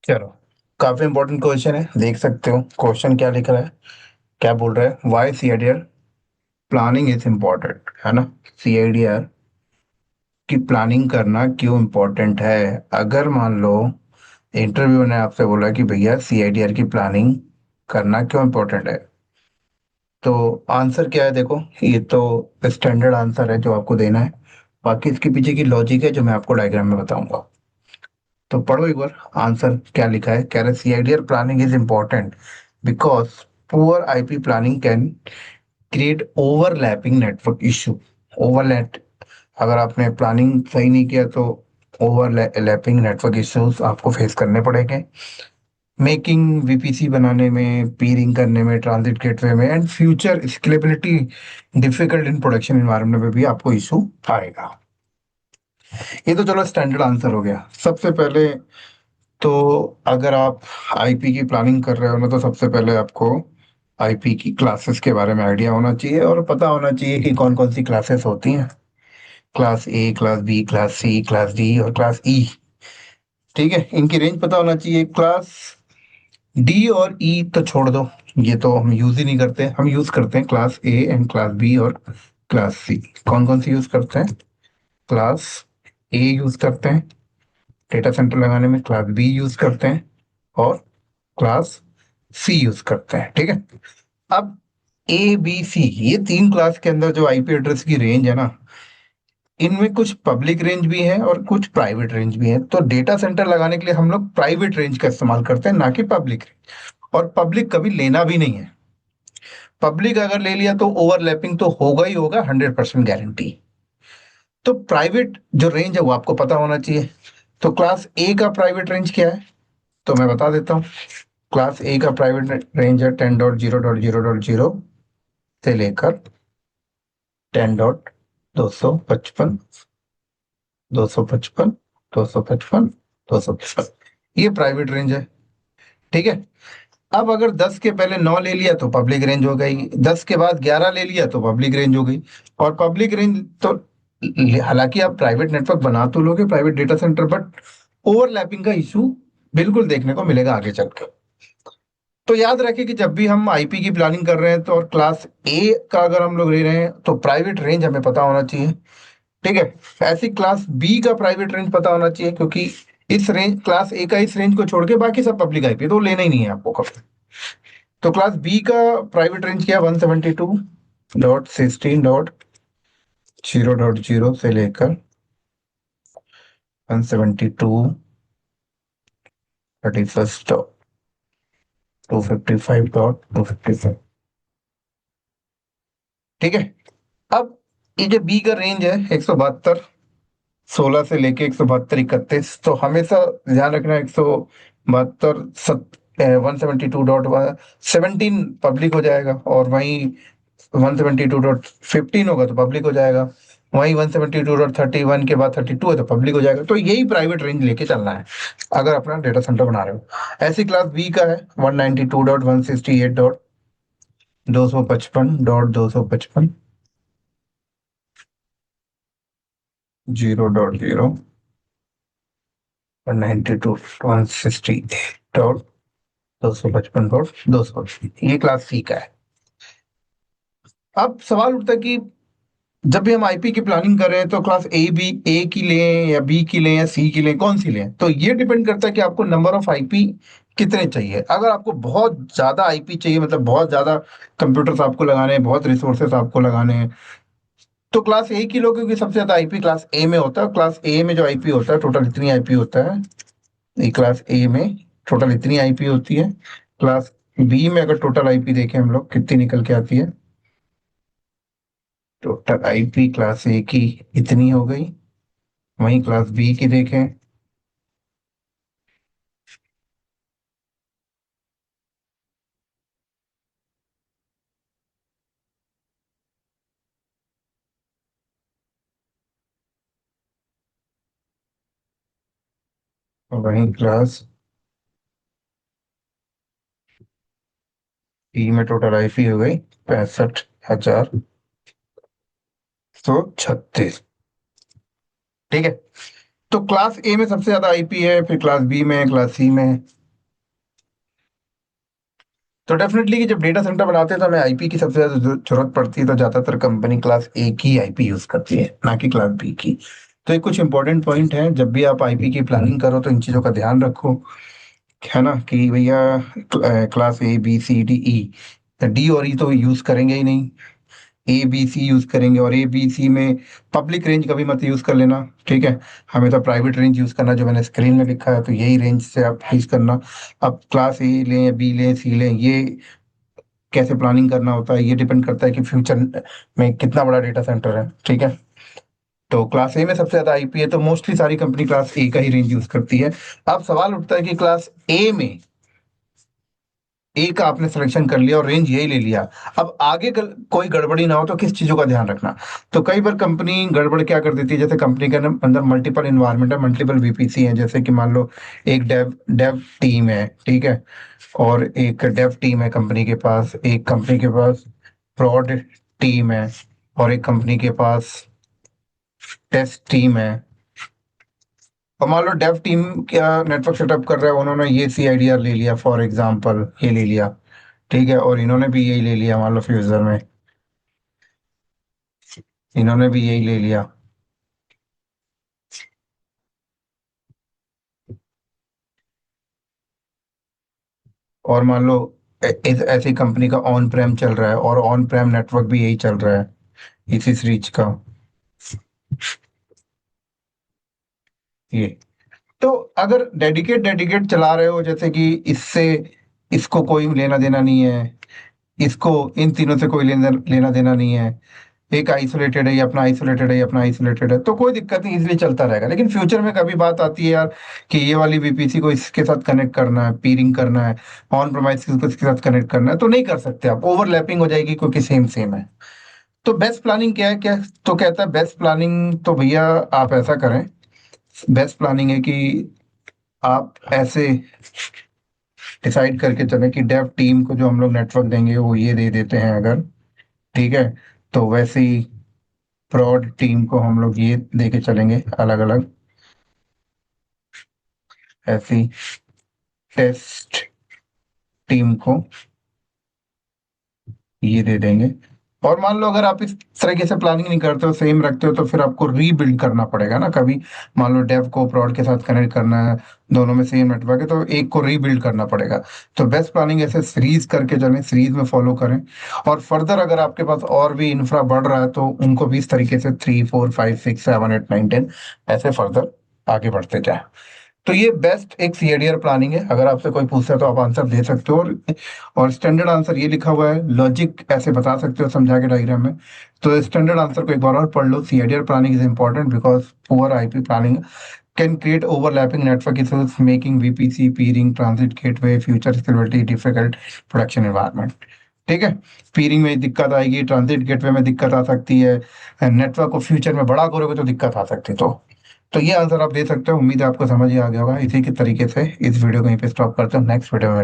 चलो, काफी important question है। देख सकते हो क्वेश्चन क्या लिख रहा है, क्या बोल रहा है। Why CIDR planning is important, है ना। सीआईडीआर की प्लानिंग करना क्यों इम्पोर्टेंट है। अगर मान लो इंटरव्यू ने आपसे बोला कि भैया सीआईडीआर की प्लानिंग करना क्यों इम्पोर्टेंट है, तो आंसर क्या है। देखो, ये तो स्टैंडर्ड आंसर है जो आपको देना है। बाकी इसके पीछे की लॉजिक है जो मैं आपको डायग्राम में बताऊंगा। तो पढ़ो एक बार आंसर क्या लिखा है। कह रहे CIDR planning is important because poor IP planning can create overlapping network issue. Overlap, अगर आपने प्लानिंग सही नहीं किया तो ओवरलैपिंग नेटवर्क इश्यूज आपको फेस करने पड़ेंगे। मेकिंग वीपीसी बनाने में, पीरिंग करने में, ट्रांजिट गेटवे में, and future scalability difficult in production environment में भी आपको इशू आएगा। ये तो चलो स्टैंडर्ड आंसर हो गया। सबसे पहले तो अगर आप आईपी की प्लानिंग कर रहे हो ना, तो सबसे पहले आपको आईपी की क्लासेस के बारे में आइडिया होना चाहिए और पता होना चाहिए कि कौन कौन सी क्लासेस होती हैं। Class A, class B, class C, class D और क्लास ई। ठीक है, इनकी रेंज पता होना चाहिए। क्लास डी और ई तो छोड़ दो, ये तो हम यूज ही नहीं करते। हम यूज करते हैं class A and class B और क्लास सी। कौन कौन सी यूज करते हैं। क्लास ए यूज करते हैं डेटा सेंटर लगाने में, क्लास बी यूज करते हैं और क्लास सी यूज करते हैं। ठीक है, अब ए बी सी ये तीन क्लास के अंदर जो आईपी एड्रेस की रेंज है ना, इनमें कुछ पब्लिक रेंज भी है और कुछ प्राइवेट रेंज भी है। तो डेटा सेंटर लगाने के लिए हम लोग प्राइवेट रेंज का इस्तेमाल करते हैं, ना कि पब्लिक रेंज। और पब्लिक कभी लेना भी नहीं है। पब्लिक अगर ले लिया तो ओवरलैपिंग तो होगा ही होगा, 100% गारंटी। तो प्राइवेट जो रेंज है वो आपको पता होना चाहिए। तो क्लास ए का प्राइवेट रेंज क्या है, तो मैं बता देता हूँ। क्लास ए का प्राइवेट रेंज है 10.0.0.0 से लेकर 10.255, 255, 255, 255, ये प्राइवेट रेंज है। ठीक है, अब अगर 10 के पहले 9 ले लिया तो पब्लिक रेंज हो गई, 10 के बाद 11 ले लिया तो पब्लिक रेंज हो गई। और पब्लिक रेंज तो हालांकि आप प्राइवेट नेटवर्क बना तो लोगे, private data centre, but overlapping का इशू बिल्कुल देखने को मिलेगा आगे चल के। तो याद रखें कि जब भी हम आईपी की प्लानिंग कर रहे हैं तो और क्लास ए का अगर हम लोग ले रहे हैं तो प्राइवेट रेंज हमें पता होना चाहिए। ठीक है, ऐसी क्लास बी का प्राइवेट रेंज पता होना चाहिए, क्योंकि इस रेंज, क्लास ए का इस रेंज को छोड़ के बाकी सब पब्लिक आईपी तो लेना ही नहीं है आपको कभी। तो क्लास बी का प्राइवेट रेंज क्या, 172.16.0.0 से लेकर 172.31.255.255। ठीक है, अब ये जो बी का रेंज है 172, 16 से लेके 172, 31, तो हमेशा ध्यान रखना 172, 172.17 पब्लिक हो जाएगा, और वहीं 172.15 होगा तो पब्लिक हो जाएगा। वहीं 172.31 के बाद 32 है तो पब्लिक हो जाएगा। तो यही प्राइवेट रेंज लेके चलना है अगर अपना डेटा सेंटर बना रहे हो। ऐसी क्लास बी का है 192.168.255.255, 0.0, 192.168.255.200, ये क्लास सी का है। अब सवाल उठता है कि जब भी हम आईपी की प्लानिंग कर रहे हैं तो क्लास ए की लें या बी की लें या सी की लें, कौन सी लें। तो ये डिपेंड करता है कि आपको नंबर ऑफ आईपी कितने चाहिए। अगर आपको बहुत ज्यादा आईपी चाहिए, मतलब बहुत ज्यादा कंप्यूटर्स आपको लगाने हैं, बहुत रिसोर्सेस आपको लगाने हैं, तो क्लास ए की लो, क्योंकि सबसे ज्यादा आईपी क्लास ए में होता है। क्लास ए में जो आईपी होता है टोटल इतनी आईपी होता है, ये क्लास ए में टोटल इतनी आईपी होती है। क्लास बी में अगर टोटल आईपी देखें हम लोग कितनी निकल के आती है, टोटल आईपी क्लास ए की इतनी हो गई। वहीं क्लास बी की देखें, वहीं क्लास बी में टोटल आईपी हो गई 65,136। ठीक है, तो क्लास ए में सबसे ज्यादा आईपी है, फिर क्लास बी में, क्लास सी में। तो डेफिनेटली कि जब डेटा सेंटर बनाते हैं तो हमें आईपी की सबसे ज्यादा जरूरत पड़ती है, तो ज्यादातर कंपनी क्लास ए की आईपी यूज करती है, ना कि क्लास बी की। तो ये कुछ इंपॉर्टेंट पॉइंट है, जब भी आप आईपी की प्लानिंग करो तो इन चीजों का ध्यान रखो, है ना, कि भैया class A B C D E, D और ई तो यूज करेंगे ही नहीं, ए बी सी यूज करेंगे। और ए बी सी में पब्लिक रेंज कभी मत यूज कर लेना, ठीक है, हमेशा प्राइवेट रेंज यूज करना, जो मैंने स्क्रीन में लिखा है तो यही रेंज से आप यूज करना। अब क्लास ए लें, बी लें, सी लें, ये कैसे प्लानिंग करना होता है ये डिपेंड करता है कि फ्यूचर में कितना बड़ा डेटा सेंटर है, ठीक है। तो क्लास ए में सबसे ज्यादा आईपी है, तो मोस्टली सारी कंपनी क्लास ए का ही रेंज यूज करती है। अब सवाल उठता है कि क्लास ए में, ए का आपने सिलेक्शन कर लिया और रेंज यही ले लिया, अब आगे कोई गड़बड़ी ना हो तो किस चीजों का ध्यान रखना। तो कई बार कंपनी गड़बड़ क्या कर देती है, जैसे कंपनी के अंदर मल्टीपल इन्वायरमेंट है, मल्टीपल वीपीसी है, जैसे कि मान लो एक डेव डेव टीम है, ठीक है, और एक डेव टीम है कंपनी के पास, एक कंपनी के पास प्रॉड टीम है, और एक कंपनी के पास टेस्ट टीम है। और मान लो डेव टीम क्या नेटवर्क सेटअप कर रहा है, उन्होंने ये सी आई डी आर ले लिया, फॉर एग्जाम्पल ये ले लिया, ठीक है, और इन्होंने भी यही ले लिया, मान लो फ्यूजर में इन्होंने भी यही ले लिया। और मान लो इस ऐसी कंपनी का ऑन प्रेम चल रहा है, और ऑन प्रेम नेटवर्क भी यही चल रहा है, इसी स्विच का ये। तो अगर डेडिकेट डेडिकेट चला रहे हो, जैसे कि इससे इसको कोई लेना देना नहीं है, इसको इन तीनों से कोई लेना लेना देना नहीं है, एक आइसोलेटेड है, ये अपना आइसोलेटेड है, ये अपना आइसोलेटेड है, तो कोई दिक्कत नहीं, इजिली चलता रहेगा। लेकिन फ्यूचर में कभी बात आती है यार कि ये वाली वीपीसी को इसके साथ कनेक्ट करना है, पीरिंग करना है, ऑन प्रोमाइस को इसके साथ कनेक्ट करना है, तो नहीं कर सकते आप, ओवरलैपिंग हो जाएगी क्योंकि सेम सेम है। तो बेस्ट प्लानिंग क्या है, क्या तो कहता है बेस्ट प्लानिंग, तो भैया आप ऐसा करें, बेस्ट प्लानिंग है कि आप ऐसे डिसाइड करके चलें कि डेव टीम को जो हम लोग नेटवर्क देंगे वो ये दे देते हैं अगर, ठीक है, तो वैसे ही प्रॉड टीम को हम लोग ये दे के चलेंगे अलग अलग, ऐसी टेस्ट टीम को ये दे देंगे। और मान लो अगर आप इस तरीके से प्लानिंग नहीं करते हो, सेम रखते हो, तो फिर आपको रीबिल्ड करना पड़ेगा ना कभी। मान लो डेव को प्रॉड के साथ कनेक्ट करना है, दोनों में सेम नेटवर्क है, तो एक को रीबिल्ड करना पड़ेगा। तो बेस्ट प्लानिंग ऐसे सीरीज करके चलें, सीरीज में फॉलो करें। और फर्दर अगर आपके पास और भी इंफ्रा बढ़ रहा है तो उनको भी इस तरीके से 3 4 5 6 7 8 9 10 ऐसे फर्दर आगे बढ़ते जाए। तो ये बेस्ट एक सीएडीआर प्लानिंग है, अगर आपसे कोई पूछता है तो आप आंसर दे सकते हो। और स्टैंडर्ड आंसर ये लिखा हुआ है, लॉजिक ऐसे बता सकते हो समझा के डायग्राम में। तो स्टैंडर्ड आंसर को एक बार और पढ़ लो, CIDR planning is important because poor IP planning can create overlapping network issues making VPC peering transit gateway future scalability difficult production environment, ठीक है। पीरिंग में दिक्कत आएगी, ट्रांजिट गेटवे में दिक्कत आ सकती है, नेटवर्क को फ्यूचर में बड़ा करोगे तो दिक्कत आ सकती है। तो ये आंसर आप दे सकते हो। उम्मीद है आपको समझ ही आ गया होगा। इसी के तरीके से इस वीडियो को यहीं पे स्टॉप करते हैं, नेक्स्ट वीडियो में